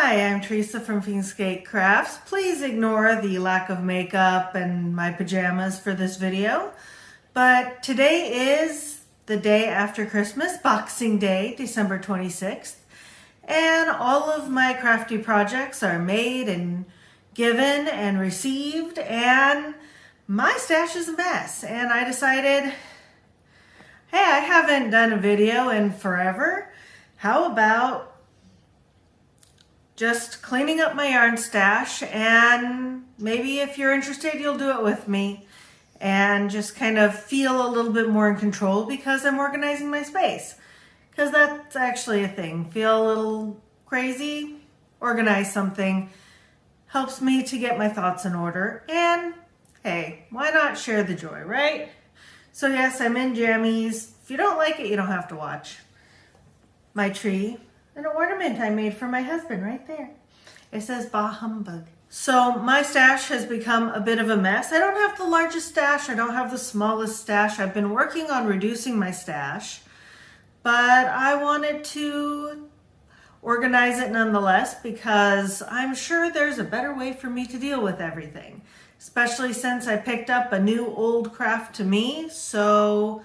Hi, I'm Teresa from Fiendskate Crafts. Please ignore the lack of makeup and my pajamas for this video. But today is the day after Christmas, Boxing Day, December 26th. And all of my crafty projects are made and given and received, and my stash is a mess. And I decided, hey, I haven't done a video in forever. How about just cleaning up my yarn stash, and maybe if you're interested, you'll do it with me and just kind of feel a little bit more in control because I'm organizing my space. Because that's actually a thing. Feel a little crazy, organize something, helps me to get my thoughts in order, and hey, why not share the joy, right? So yes, I'm in jammies. If you don't like it, you don't have to watch. My tree, an ornament I made for my husband right there. It says Bah Humbug. So my stash has become a bit of a mess. I don't have the largest stash. I don't have the smallest stash. I've been working on reducing my stash, but I wanted to organize it nonetheless because I'm sure there's a better way for me to deal with everything, especially since I picked up a new old craft to me. So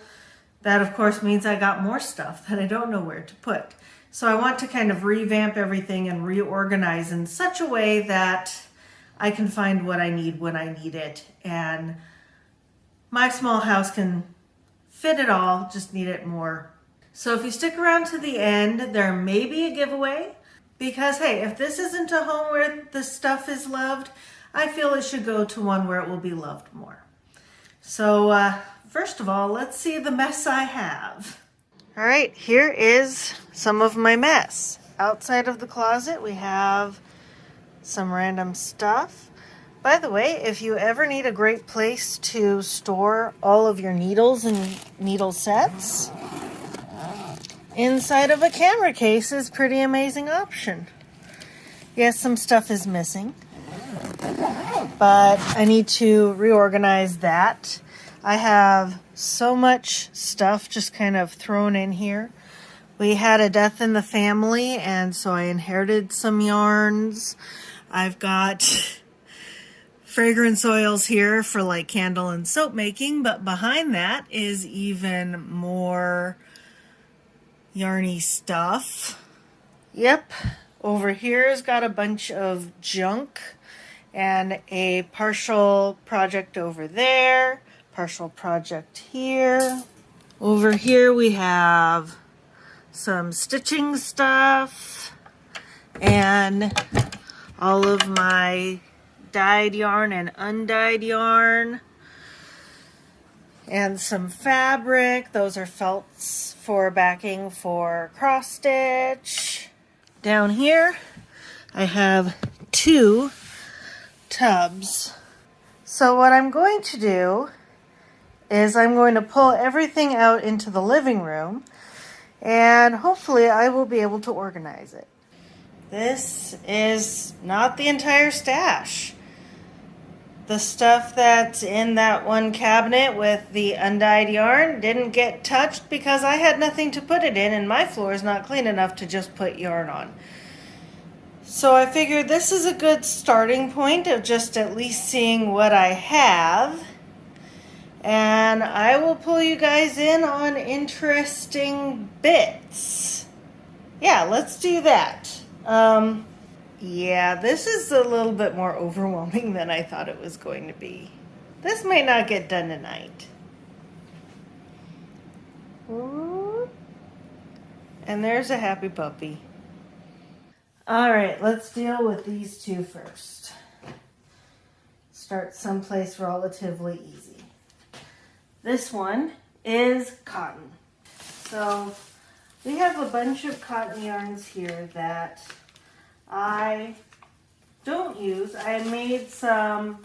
that of course means I got more stuff that I don't know where to put. So I want to kind of revamp everything and reorganize in such a way that I can find what I need when I need it. And my small house can fit it all, just need it more. So if you stick around to the end, there may be a giveaway. Because hey, if this isn't a home where the stuff is loved, I feel it should go to one where it will be loved more. So first of all, let's see the mess I have. All right, here is some of my mess. Outside of the closet, we have some random stuff. By the way, if you ever need a great place to store all of your needles and needle sets, inside of a camera case is a pretty amazing option. Yes, some stuff is missing, but I need to reorganize that. I have so much stuff just kind of thrown in here. We had a death in the family, and so I inherited some yarns. I've got fragrance oils here for like candle and soap making, but behind that is even more yarny stuff. Yep, over here's got a bunch of junk and a partial project over there. Partial project here. Over here we have some stitching stuff and all of my dyed yarn and undyed yarn and some fabric. Those are felts for backing for cross stitch. Down here I have 2 tubs. So what I'm going to do is I'm going to pull everything out into the living room, and hopefully I will be able to organize it. This is not the entire stash. The stuff that's in that one cabinet with the undyed yarn didn't get touched because I had nothing to put it in, and my floor is not clean enough to just put yarn on. So I figured this is a good starting point of just at least seeing what I have. And I will pull you guys in on interesting bits. Yeah, let's do that. Yeah, this is a little bit more overwhelming than I thought it was going to be. This might not get done tonight. And there's a happy puppy. All right, let's deal with these 2 first. Start someplace relatively easy. This one is cotton. So we have a bunch of cotton yarns here that I don't use. I made some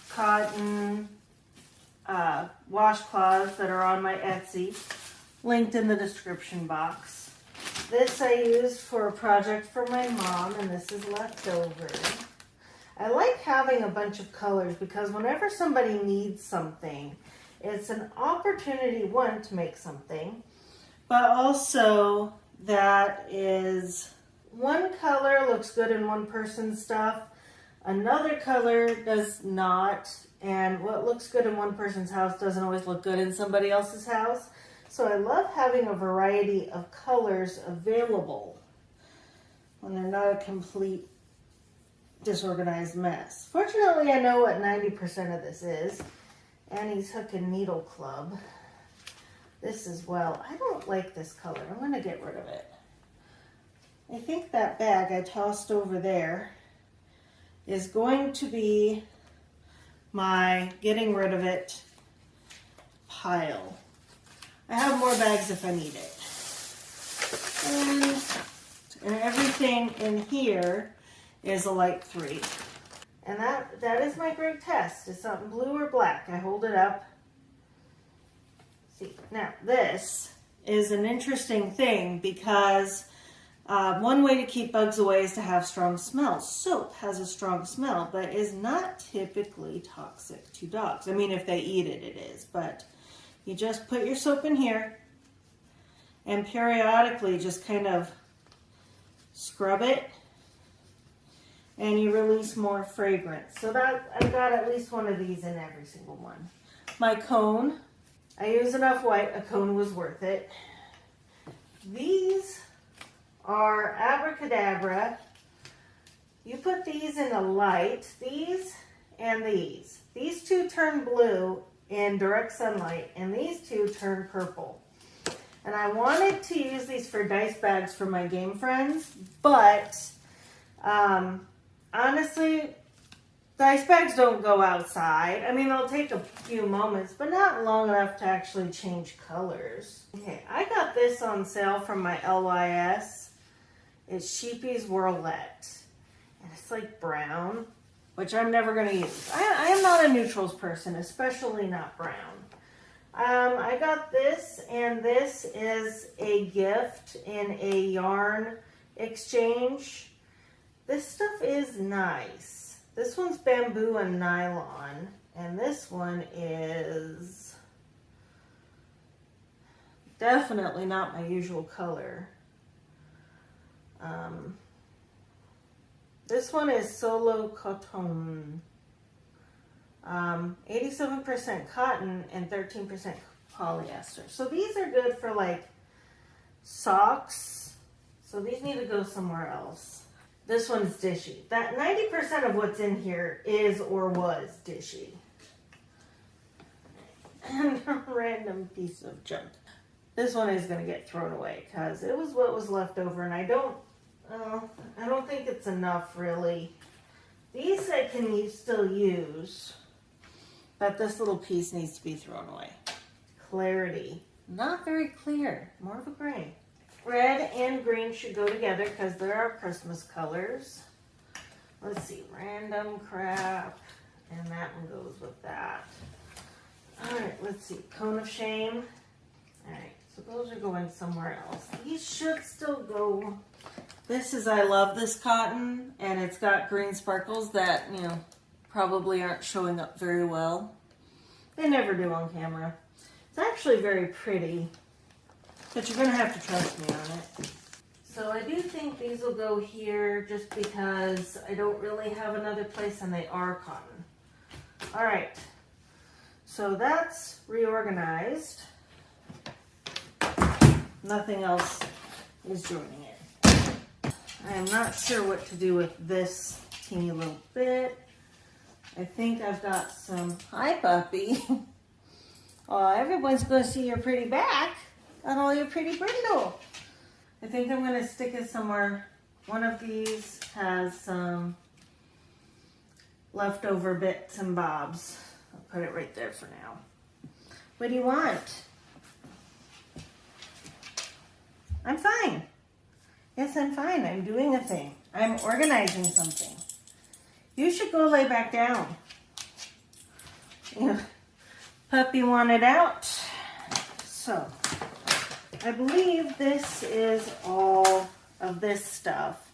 cotton washcloths that are on my Etsy, linked in the description box. This I used for a project for my mom, and this is left over. I like having a bunch of colors because whenever somebody needs something, it's an opportunity, one, to make something, but also that that is one color looks good in one person's stuff, another color does not, and what looks good in one person's house doesn't always look good in somebody else's house. So I love having a variety of colors available when they're not a complete disorganized mess. Fortunately, I know what 90% of this is. Annie's Hook and Needle Club. This as well. I don't like this color. I'm going to get rid of it. I think that bag I tossed over there is going to be my getting rid of it pile. I have more bags if I need it. And everything in here is a light 3. And that is my great test. Is something blue or black? I hold it up. See, now this is an interesting thing because one way to keep bugs away is to have strong smells. Soap has a strong smell, but is not typically toxic to dogs. I mean, if they eat it, it is. But you just put your soap in here and periodically just kind of scrub it, and you release more fragrance. So that I've got at least one of these in every single one. My cone, I use enough white, a cone was worth it. These are abracadabra. You put these in a light, these and these. These two turn blue in direct sunlight, and these two turn purple. And I wanted to use these for dice bags for my game friends, but honestly, dice bags don't go outside. I mean, they'll take a few moments, but not long enough to actually change colors. Okay, I got this on sale from my LYS. It's Sheepy's Whirlette, and it's like brown, which I'm never going to use. I am not a neutrals person, especially not brown. I got this, and this is a gift in a yarn exchange. This stuff is nice. This one's bamboo and nylon, and this one is definitely not my usual color. This one is Solo Coton. 87% cotton and 13% polyester. So these are good for like socks. So these need to go somewhere else. This one's dishy. That 90% of what's in here is or was dishy. And a random piece of junk. This one is going to get thrown away because it was what was left over, and I don't think it's enough really. These I can still use, but this little piece needs to be thrown away. Clarity. Not very clear. More of a gray. Red and green should go together because they're our Christmas colors. Let's see. Random crap. And that one goes with that. Alright, let's see. Cone of Shame. Alright, so those are going somewhere else. These should still go. This is, I love this cotton, and it's got green sparkles that, you know, probably aren't showing up very well. They never do on camera. It's actually very pretty, but you're going to have to trust me on it. So I do think these will go here just because I don't really have another place, and they are cotton. All right, so that's reorganized. Nothing else is joining it. I am not sure what to do with this teeny little bit. I think I've got some, hi puppy. Oh, everyone's going to see your pretty back on all your pretty brindle. I think I'm going to stick it somewhere. One of these has some leftover bits and bobs. I'll put it right there for now. What do you want? I'm fine. Yes, I'm fine. I'm doing a thing. I'm organizing something. You should go lay back down. Yeah. Puppy wanted out. So, I believe this is all of this stuff,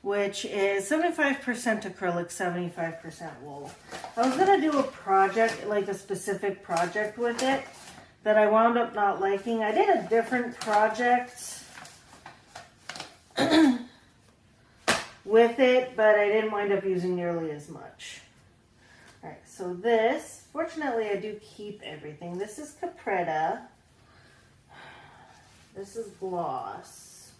which is 75% acrylic, 75% wool. I was going to do a project, like a specific project with it, that I wound up not liking. I did a different project with it, but I didn't wind up using nearly as much. All right, so this, fortunately I do keep everything. This is Capretta. This is gloss.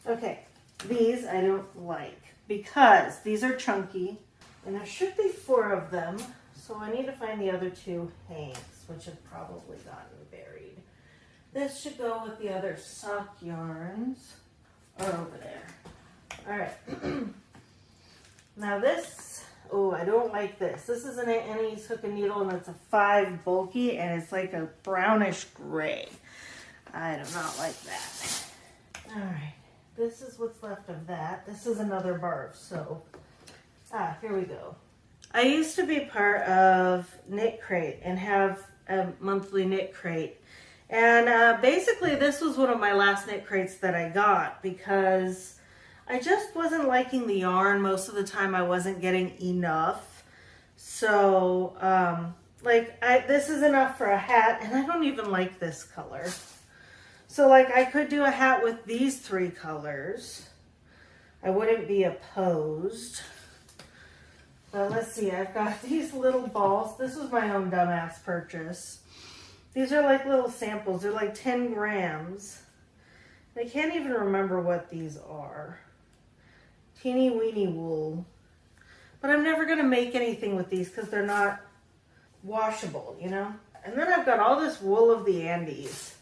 Okay, these I don't like because these are chunky and there should be 4 of them. So I need to find the other 2 hanks, which have probably gotten buried. This should go with the other sock yarns or over there. All right. Now this, oh, I don't like this. This is an Annie's Hook and Needle and it's a 5 bulky and it's like a brownish gray. I do not like that. All right, this is what's left of that. This is another barf, so, here we go. I used to be part of Knit Crate and have a monthly Knit Crate. And basically this was one of my last Knit Crates that I got because I just wasn't liking the yarn. Most of the time I wasn't getting enough. So, this is enough for a hat and I don't even like this color. So like I could do a hat with these 3 colors. I wouldn't be opposed. But let's see, I've got these little balls. This was my own dumbass purchase. These are like little samples. They're like 10 grams. I can't even remember what these are. Teeny weeny wool. But I'm never going to make anything with these because they're not washable, you know? And then I've got all this wool of the Andes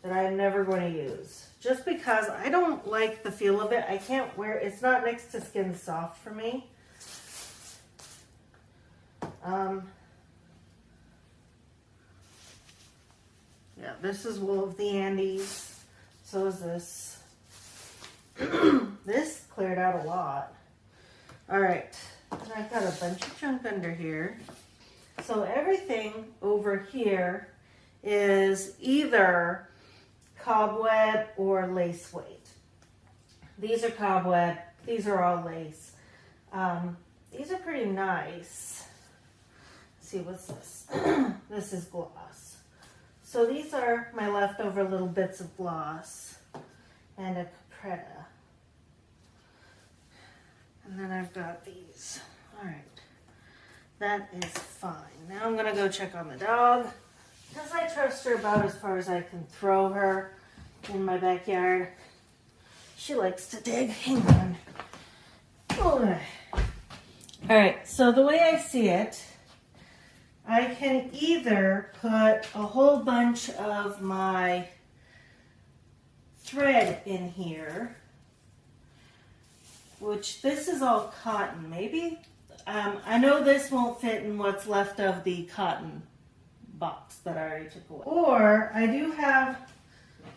that I'm never going to use. Just because I don't like the feel of it. I can't wear it. It's not next to skin soft for me. Yeah, this is wool of the Andes. So is this. This cleared out a lot. All right, and I've got a bunch of junk under here. So everything over here is either cobweb or lace weight. These are cobweb, these are all lace. These are pretty nice. Let's see, what's this? This is gloss. So these are my leftover little bits of gloss and a Capretta. And then I've got these. All right, that is fine. Now I'm gonna go check on the dog because I trust her about as far as I can throw her in my backyard. She likes to dig. Hang on. All right, so the way I see it, I can either put a whole bunch of my thread in here, which this is all cotton. Maybe, I know this won't fit in what's left of the cotton box that I already took away. Or I do have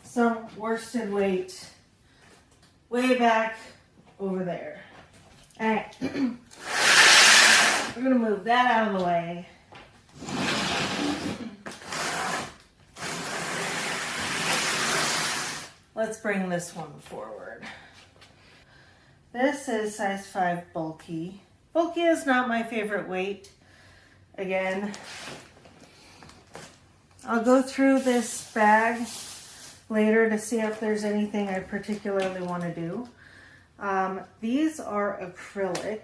some worsted weight way back over there. All right, we're gonna move that out of the way. Let's bring this one forward. This is size 5 bulky. Bulky is not my favorite weight. Again, I'll go through this bag later to see if there's anything I particularly want to do. These are acrylic.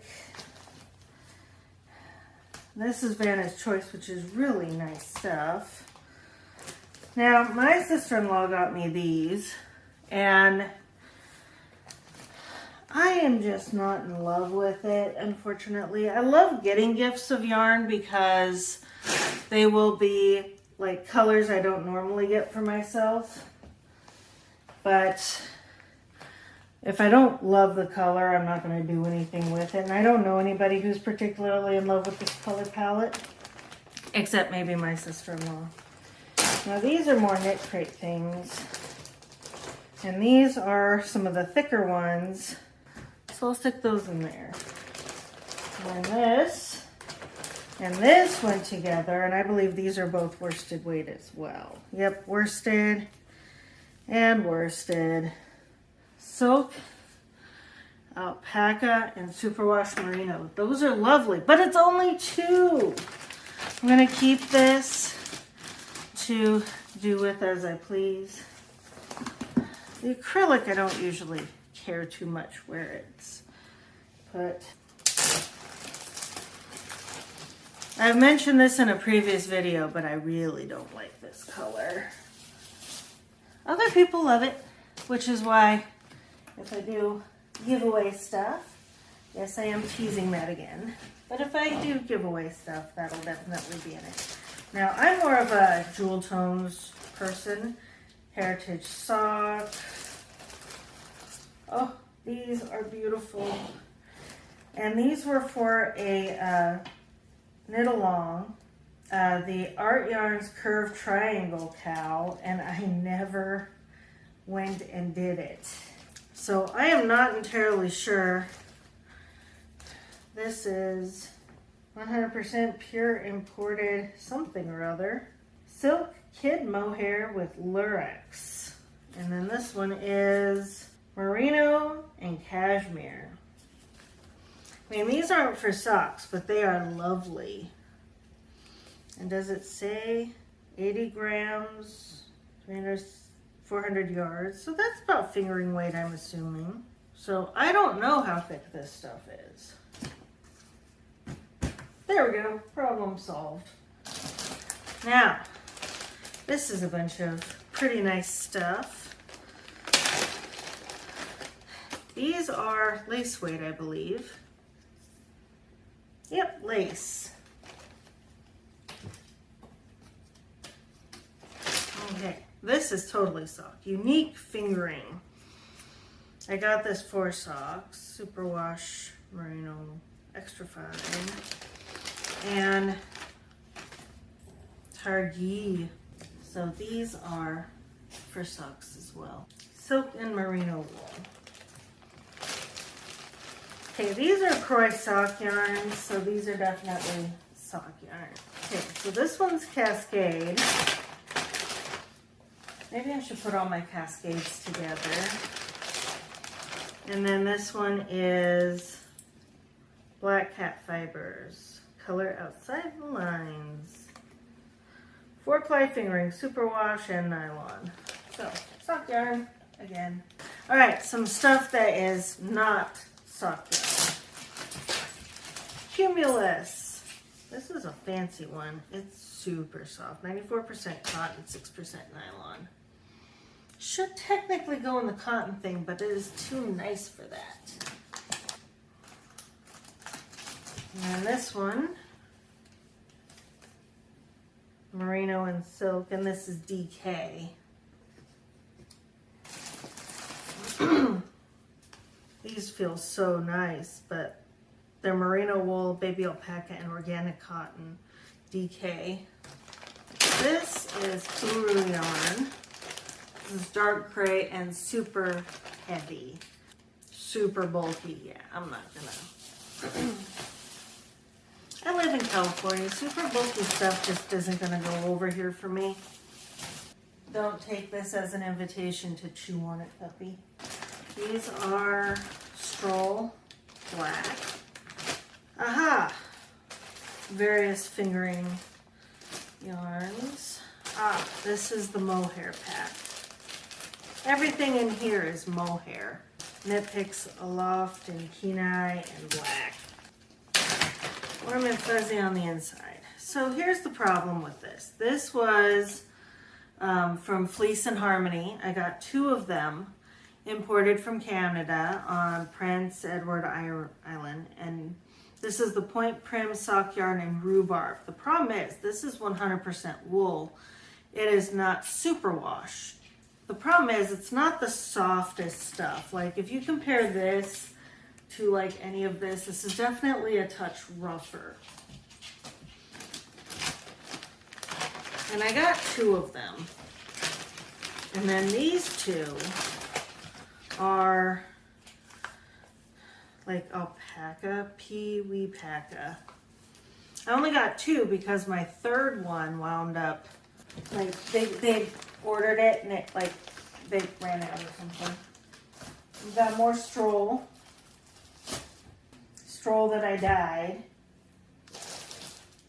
This is Vanna's Choice, which is really nice stuff. Now, my sister-in-law got me these, and I am just not in love with it, unfortunately. I love getting gifts of yarn because they will be like colors I don't normally get for myself. But if I don't love the color, I'm not going to do anything with it. And I don't know anybody who's particularly in love with this color palette, except maybe my sister-in-law. Now these are more Knit Crate things. And these are some of the thicker ones. So I'll stick those in there. And this and this went together, and I believe these are both worsted weight as well. Yep, worsted and worsted. Silk, alpaca, and superwash merino. Those are lovely, but it's only 2. I'm gonna keep this to do with as I please. The acrylic I don't usually care too much where it's put... I've mentioned this in a previous video, but I really don't like this color. Other people love it, which is why if I do giveaway stuff, yes, I am teasing that again, but if I do giveaway stuff, that'll definitely be in it. Now, I'm more of a jewel tones person. Heritage sock. Oh, these are beautiful. And these were for a knit along. The Art Yarns Curved Triangle cowl, and I never went and did it. So I am not entirely sure. This is 100% pure imported something or other. Silk kid mohair with lurex. And then this one is merino and cashmere. I mean, these aren't for socks, but they are lovely. And does it say 80 grams, 400 yards? So that's about fingering weight, I'm assuming. So I don't know how thick this stuff is. There we go, problem solved. Now, this is a bunch of pretty nice stuff. These are lace weight, I believe. Yep, lace. Okay, this is totally sock. Unique fingering. I got this for socks. Superwash merino extra fine. And Targhee. So these are for socks as well. Silk and merino wool. Okay, these are Croy sock yarns, so these are definitely sock yarn. Okay, so this one's Cascade. Maybe I should put all my cascades together. And then this one is Black Cat Fibers. Color outside the lines. 4-ply fingering, superwash, and nylon. So, sock yarn again. All right, some stuff that is not sock yarn. Cumulus. This is a fancy one. It's super soft. 94% cotton, 6% nylon. Should technically go in the cotton thing, but it is too nice for that. And then this one, merino and silk, and this is DK. These feel so nice, but they're merino wool, baby alpaca, and organic cotton, DK. This is Uru yarn. This is dark gray and super heavy, super bulky. Yeah, I'm not gonna. I live in California. Super bulky stuff just isn't gonna go over here for me. Don't take this as an invitation to chew on it, puppy. These are Stroll Black. Aha! Various fingering yarns. Ah, this is the mohair pack. Everything in here is mohair. Knit Picks Aloft and Kenai and Black. Warm and fuzzy on the inside. So here's the problem with this. This was from Fleece and Harmony. I got 2 of them imported from Canada on Prince Edward Island. And this is the Point Prim sock yarn and rhubarb. The problem is this is 100% wool. It is not superwash. The problem is it's not the softest stuff. Like if you compare this to like any of this, this is definitely a touch rougher. And I got 2 of them. And then these 2 are like alpaca, Pee-wee-paca. I only got 2 because my third one wound up, like they ordered it and it like they ran out or something. We got more Stroll that I dyed.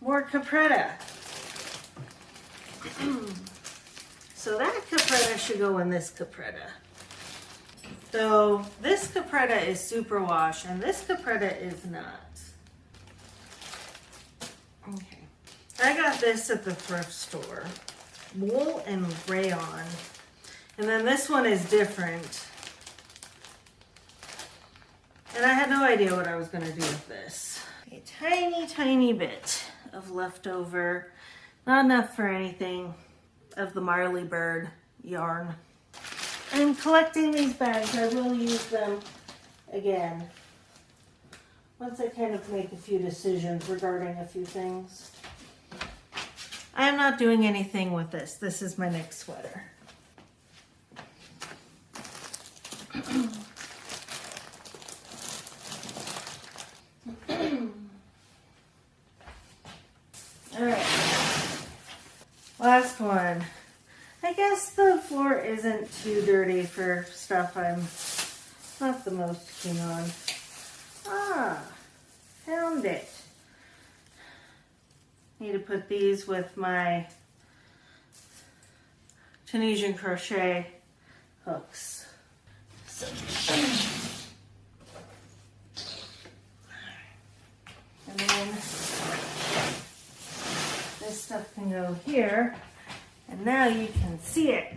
More Capretta. So that Capretta should go in this Capretta. So this capretta is superwash and this capretta is not. Okay. I got this at the thrift store. Wool and rayon. And then this one is different. And I had no idea what I was going to do with this. A tiny, tiny bit of leftover, not enough for anything, of the Marley Bird yarn. I'm collecting these bags. I will use them again once I kind of make a few decisions regarding a few things. I'm not doing anything with this. This is my next sweater. All right, last one. I guess the floor isn't too dirty for stuff I'm not the most keen on. Ah, found it. Need to put these with my Tunisian crochet hooks. So, and then this stuff can go here. And now you can see it.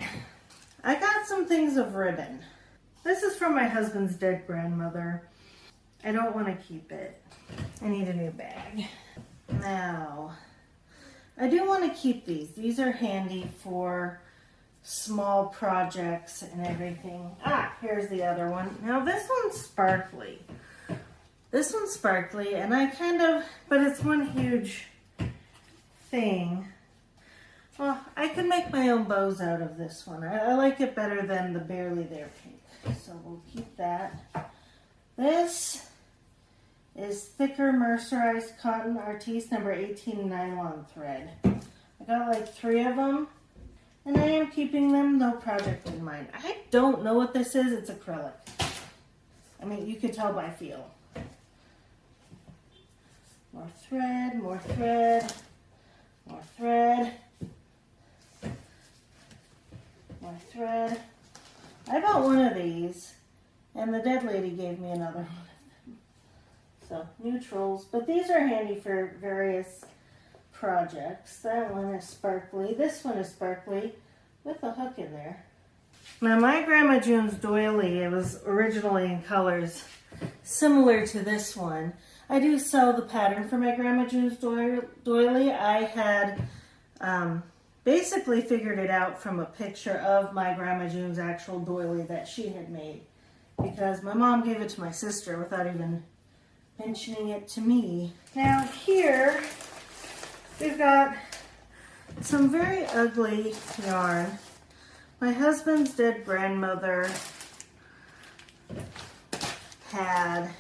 I got some things of ribbon. This is from my husband's dead grandmother. I don't want to keep it. I need a new bag. Now, I do want to keep these. These are handy for small projects and everything. Ah, here's the other one. Now this one's sparkly. This one's sparkly and I kind of, but it's one huge thing. Well, I could make my own bows out of this one. I like it better than the Barely There pink. So we'll keep that. This is thicker mercerized cotton Artiste number 18 nylon thread. I got like 3 of them. And I am keeping them, no project in mind. I don't know what this is. It's acrylic. I mean, you could tell by feel. More thread, more thread, more thread. More thread. I bought one of these, and the dead lady gave me another one of them. So, neutrals. But these are handy for various projects. That one is sparkly. This one is sparkly with a hook in there. Now, my Grandma June's doily, it was originally in colors similar to this one. I do sell the pattern for my Grandma June's doily. I had basically figured it out from a picture of my Grandma June's actual doily that she had made, because my mom gave it to my sister without even mentioning it to me. Now here we've got some very ugly yarn. My husband's dead grandmother had,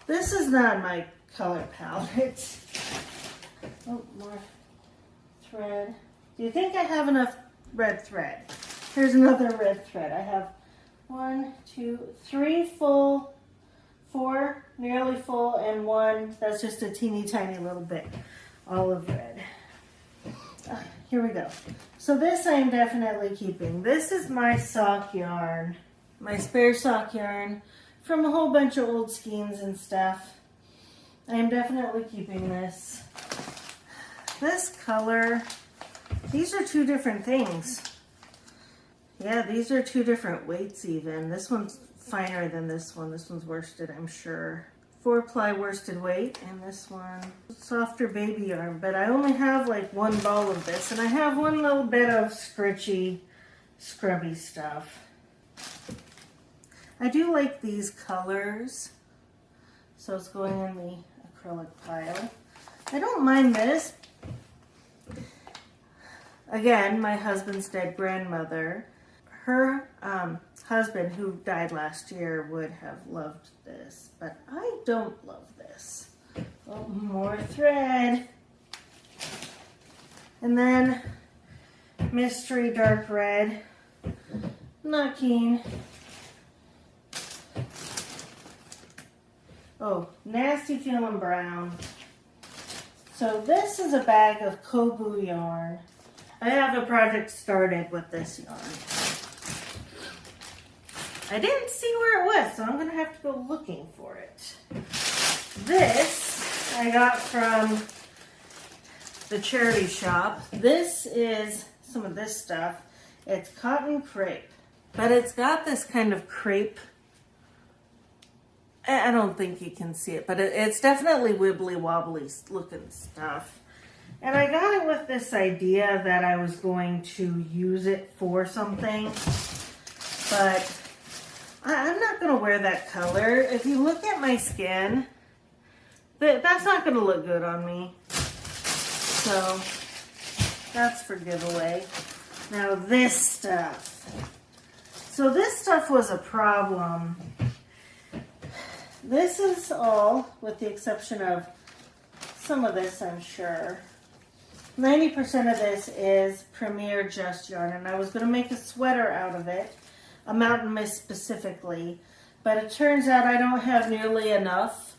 this is not my color palette. Oh, more thread. Do you think I have enough red thread? Here's another red thread. I have 1, 2, 3 full, 4 nearly full, and 1 that's just a teeny tiny little bit olive red. Here we go. So this I am definitely keeping. This is my sock yarn, my spare sock yarn from a whole bunch of old skeins and stuff. I am definitely keeping this. This color, these are 2 different things. Yeah, these are 2 different weights even. This one's finer than this one. This one's worsted, I'm sure. 4-ply worsted weight, and this one softer baby yarn. But I only have like 1 ball of this, and I have 1 little bit of scritchy, scrubby stuff. I do like these colors, so it's going in the acrylic pile. I don't mind this. Again, my husband's dead grandmother, her husband, who died last year, would have loved this, but I don't love this. Oh, more thread. And then mystery dark red. Not keen. Oh, nasty feeling brown. So this is a bag of Kobu yarn. I have a project started with this yarn. I didn't see where it was, so I'm gonna have to go looking for it. This I got from the charity shop. This is some of this stuff. It's cotton crepe, but it's got this kind of crepe. I don't think you can see it, but it's definitely wibbly wobbly looking stuff. And I got it with this idea that I was going to use it for something, but I'm not going to wear that color. If you look at my skin, that's not going to look good on me. So that's for giveaway. Now this stuff. So this stuff was a problem. This is all, with the exception of some of this, I'm sure. 90% of this is Premier Just yarn, and I was going to make a sweater out of it, a mountain mist specifically, but it turns out I don't have nearly enough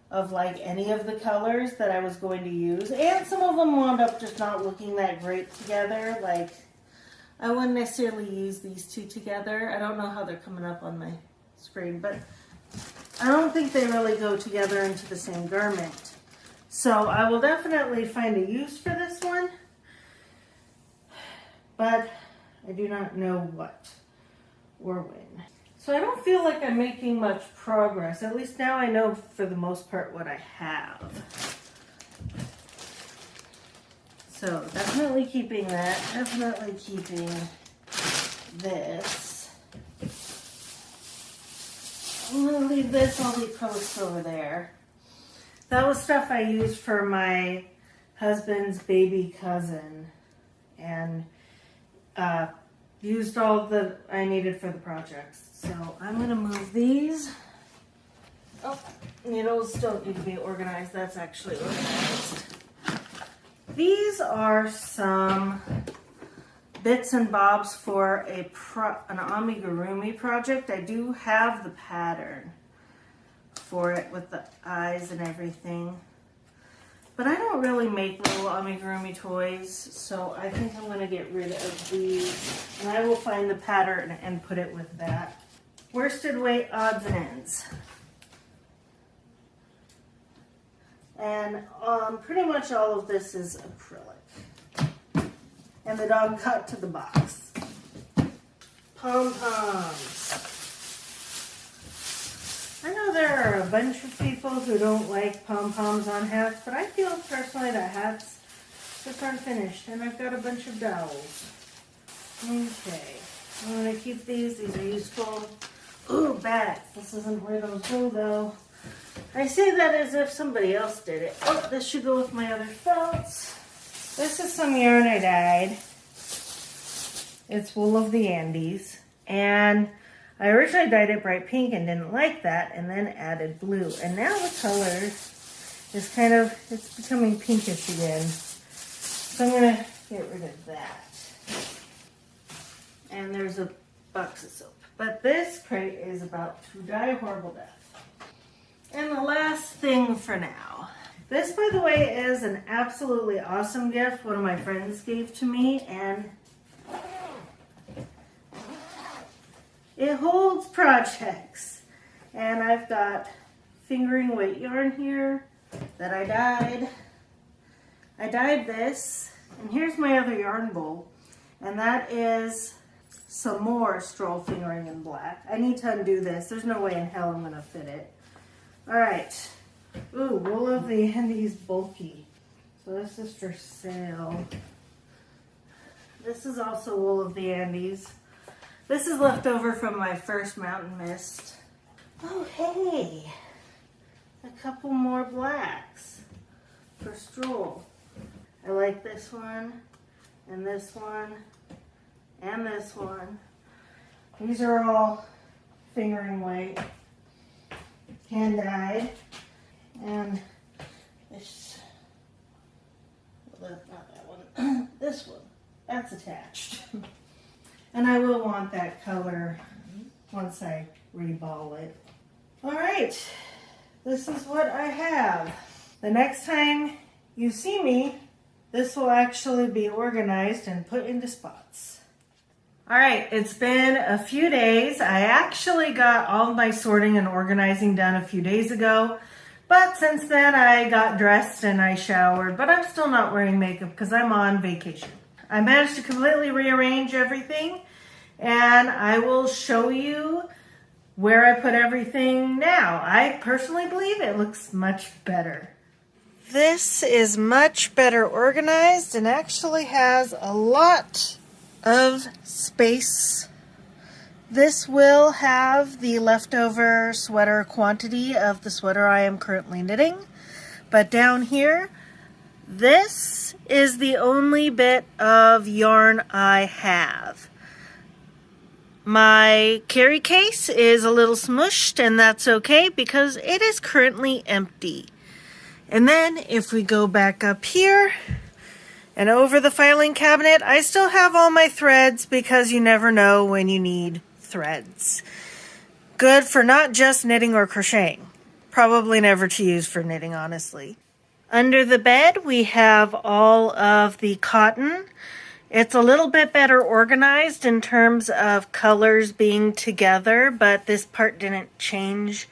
of like any of the colors that I was going to use, and some of them wound up just not looking that great together. Like, I wouldn't necessarily use these two together. I don't know how they're coming up on my screen, but I don't think they really go together into the same garment. So I will definitely find a use for this one, but I do not know what or when. So I don't feel like I'm making much progress. At least now I know for the most part what I have. So definitely keeping that, definitely keeping this. I'm gonna leave this all the posts over there. That was stuff I used for my husband's baby cousin, and used all that I needed for the projects. So I'm gonna move these. Oh, needles don't need to be organized. That's actually organized. These are some bits and bobs for an amigurumi project. I do have the pattern for it with the eyes and everything, but I don't really make little amigurumi toys, so I think I'm going to get rid of these, and I will find the pattern and put it with that. Worsted weight odds and ends, and pretty much all of this is acrylic. And the dog got to the box. Pom-poms. I know there are a bunch of people who don't like pom-poms on hats, but I feel personally that hats just aren't finished. And I've got a bunch of dowels. Okay. I'm going to keep these. These are useful. Ooh, bats. This isn't where those go, though. I say that as if somebody else did it. Oh, this should go with my other felts. This is some yarn I dyed. It's wool of the Andes. And I originally dyed it bright pink and didn't like that, and then added blue. And now the color is kind of, it's becoming pinkish again. So I'm going to get rid of that. And there's a box of soap. But this crate is about to die a horrible death. And the last thing for now. This, by the way, is an absolutely awesome gift one of my friends gave to me, and it holds projects. And I've got fingering weight yarn here that I dyed. I dyed this, and here's my other yarn bowl, and that is some more stroll fingering in black. I need to undo this. There's no way in hell I'm going to fit it. All right. Ooh, wool of the Andes bulky. So this is for sale. This is also wool of the Andes. This is left over from my first mountain mist. Oh, hey. A couple more blacks for stroll. I like this one, and this one, and this one. These are all fingering weight, hand dyed, and this, well, not that one, this one, that's attached. And I will want that color once I reball it. All right, this is what I have. The next time you see me, this will actually be organized and put into spots. All right, it's been a few days. I actually got all of my sorting and organizing done a few days ago, but since then I got dressed and I showered, but I'm still not wearing makeup because I'm on vacation. I managed to completely rearrange everything, and I will show you where I put everything now. I personally believe it looks much better. This is much better organized and actually has a lot of space. This will have the leftover sweater quantity of the sweater I am currently knitting. But down here, this is the only bit of yarn I have. My carry case is a little smushed, and that's okay because it is currently empty. And then if we go back up here, and over the filing cabinet, I still have all my threads because you never know when you need threads. Good for not just knitting or crocheting. Probably never to use for knitting, honestly. Under the bed, we have all of the cotton. It's a little bit better organized in terms of colors being together, but this part didn't change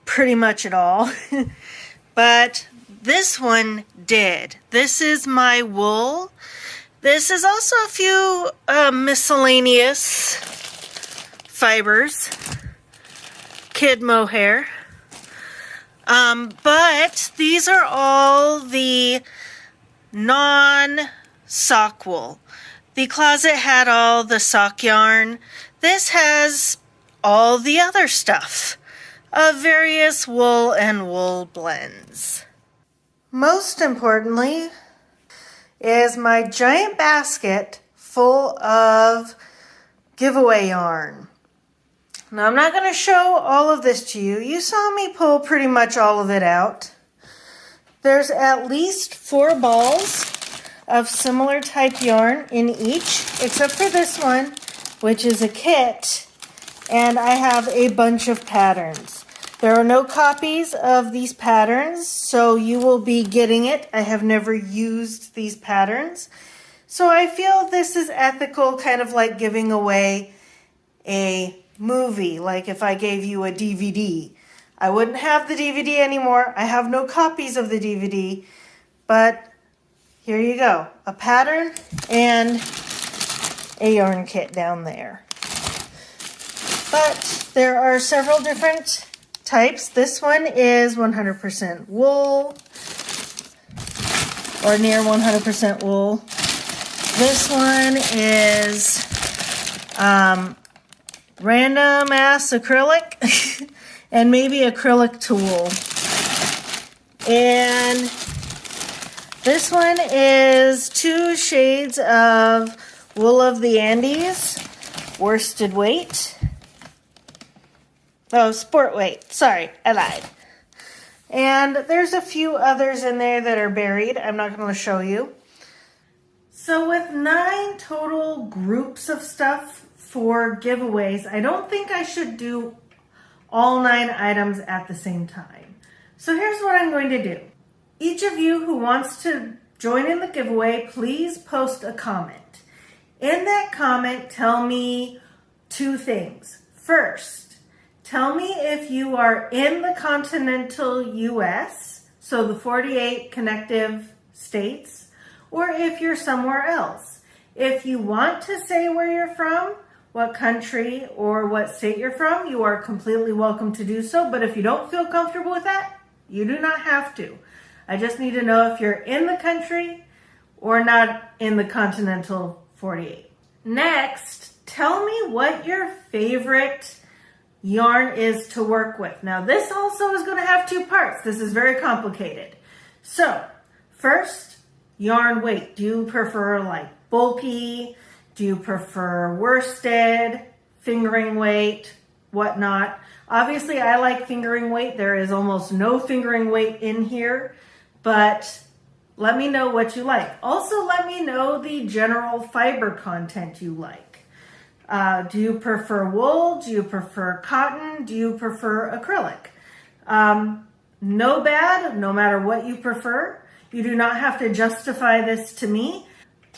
pretty much at all. But this one did. This is my wool. This is also a few miscellaneous fibers. Kid mohair. But these are all the non-sock wool. The closet had all the sock yarn. This has all the other stuff of various wool and wool blends. Most importantly is my giant basket full of giveaway yarn. Now I'm not going to show all of this to you. You saw me pull pretty much all of it out. There's at least 4 balls of similar type yarn in each, except for this one, which is a kit, and I have a bunch of patterns. There are no copies of these patterns, so you will be getting it. I have never used these patterns. So I feel this is ethical, kind of like giving away a movie, like if I gave you a DVD. I wouldn't have the DVD anymore. I have no copies of the DVD, but here you go. A pattern and a yarn kit down there. But there are several different types. This one is 100% wool, or near 100% wool. This one is random ass acrylic and maybe acrylic to wool. And this one is 2 shades of wool of the Andes, worsted weight. Oh, sport weight. Sorry, I lied. And there's a few others in there that are buried. I'm not going to show you. So with 9 total groups of stuff for giveaways, I don't think I should do all 9 items at the same time. So here's what I'm going to do. Each of you who wants to join in the giveaway, please post a comment. In that comment, tell me 2 things. First, tell me if you are in the continental US, so the 48 connective states, or if you're somewhere else. If you want to say where you're from, what country or what state you're from, you are completely welcome to do so. But if you don't feel comfortable with that, you do not have to. I just need to know if you're in the country or not in the continental 48. Next, tell me what your favorite yarn is to work with. Now this also is going to have 2 parts. This is very complicated. So first, yarn weight. Do you prefer like bulky? Do you prefer worsted, fingering weight, whatnot? Obviously I like fingering weight. There is almost no fingering weight in here, but let me know what you like. Also let me know the general fiber content you like. Do you prefer wool? Do you prefer cotton? Do you prefer acrylic? No bad, no matter what you prefer. You do not have to justify this to me.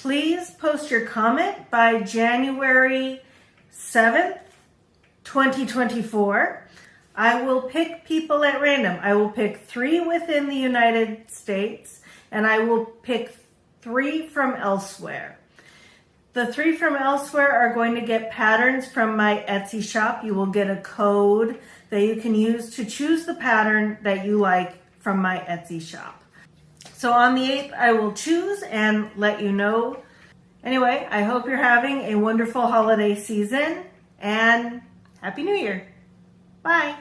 Please post your comment by January 7th, 2024. I will pick people at random. I will pick 3 within the United States, and I will pick 3 from elsewhere. The 3 from elsewhere are going to get patterns from my Etsy shop. You will get a code that you can use to choose the pattern that you like from my Etsy shop. So on the 8th, I will choose and let you know. Anyway, I hope you're having a wonderful holiday season and Happy New Year. Bye.